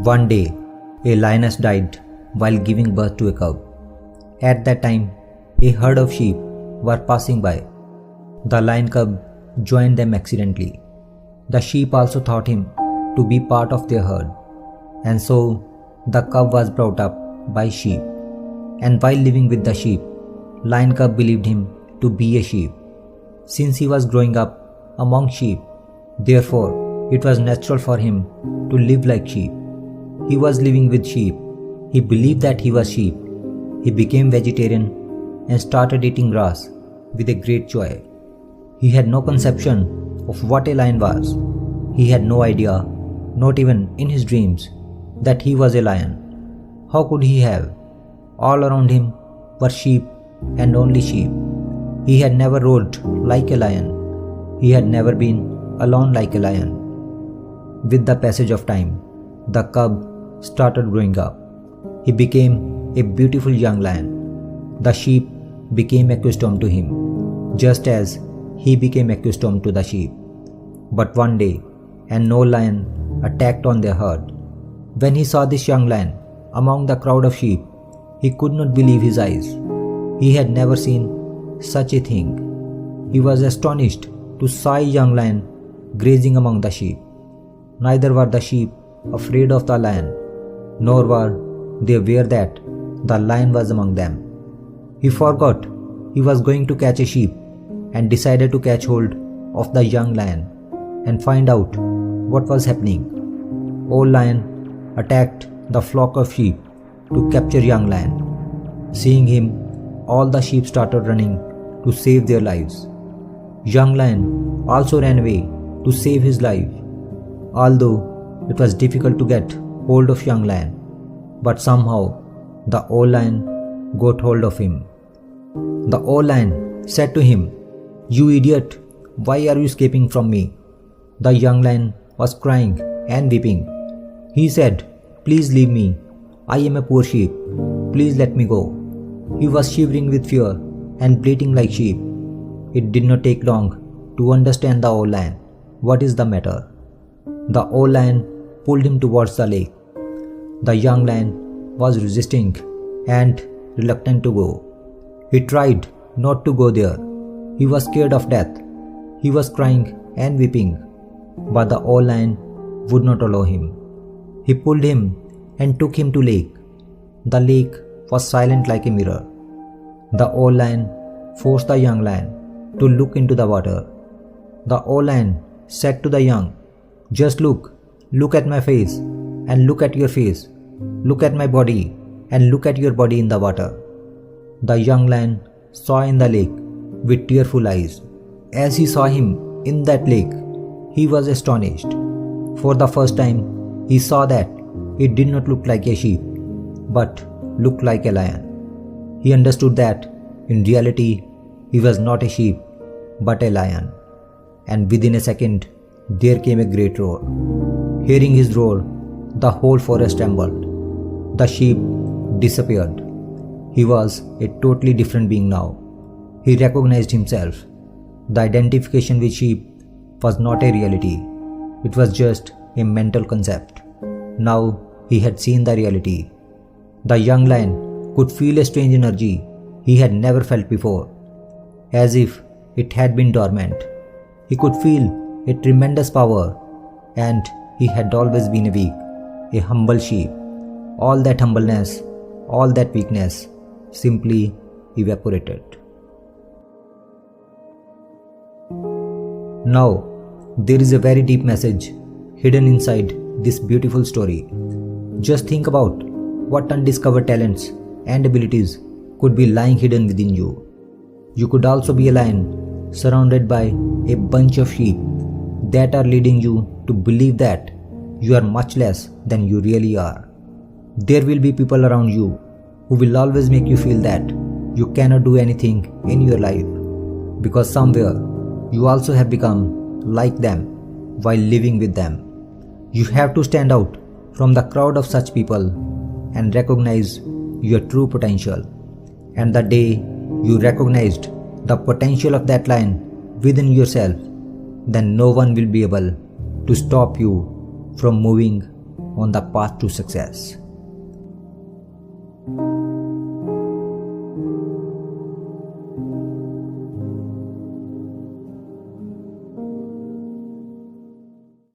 One day, a lioness died while giving birth to a cub. At that time, a herd of sheep were passing by. The lion cub joined them accidentally. The sheep also thought him to be part of their herd, and so the cub was brought up by sheep. And while living with the sheep, lion cub believed him to be a sheep. Since he was growing up among sheep, therefore it was natural for him to live like sheep. He was living with sheep. He believed that he was sheep. He became vegetarian and started eating grass with a great joy. He had no conception of what a lion was. He had no idea, not even in his dreams, that he was a lion. How could he have? All around him were sheep and only sheep. He had never roared like a lion. He had never been alone like a lion. With the passage of time, the cub started growing up. He became a beautiful young lion. The sheep became accustomed to him, just as he became accustomed to the sheep. But one day, an old lion attacked on their herd. When he saw this young lion among the crowd of sheep, he could not believe his eyes. He had never seen such a thing. He was astonished to see a young lion grazing among the sheep. Neither were the sheep afraid of the lion, nor were they aware that the lion was among them. He forgot he was going to catch a sheep and decided to catch hold of the young lion and find out what was happening. Old lion attacked the flock of sheep to capture young lion. Seeing him, all the sheep started running to save their lives. Young lion also ran away to save his life. Although it was difficult to get hold of young lion, but somehow the old lion got hold of him. The old lion said to him, "You idiot, why are you escaping from me?" The young lion was crying and weeping. He said, "Please leave me. I am a poor sheep. Please let me go." He was shivering with fear and bleating like sheep. It did not take long to understand the old lion. What is the matter? The old lion pulled him towards the lake. The young lion was resisting and reluctant to go. He tried not to go there. He was scared of death. He was crying and weeping, but the old lion would not allow him. He pulled him and took him to lake. The lake was silent like a mirror. The old lion forced the young lion to look into the water. The old lion said to the young, "Just look at my face and look at your face. Look at my body and look at your body in the water." The young lion saw in the lake with tearful eyes. As he saw him in that lake, he was astonished. For the first time, he saw that it did not look like a sheep, but looked like a lion. He understood that in reality, he was not a sheep, but a lion. And within a second, there came a great roar. Hearing his roar, the whole forest trembled. The sheep disappeared. He was a totally different being now. He recognized himself. The identification with sheep was not a reality. It was just a mental concept. Now he had seen the reality. The young lion could feel a strange energy he had never felt before, as if it had been dormant. He could feel a tremendous power, and he had always been a weak, a humble sheep. All that humbleness, all that weakness simply evaporated. Now, there is a very deep message hidden inside this beautiful story. Just think about what undiscovered talents and abilities could be lying hidden within you. You could also be a lion surrounded by a bunch of sheep that are leading you to believe that you are much less than you really are. There will be people around you who will always make you feel that you cannot do anything in your life, because somewhere you also have become like them while living with them. You have to stand out from the crowd of such people and recognize your true potential. And the day you recognized the potential of that lion within yourself, then no one will be able to stop you from moving on the path to success.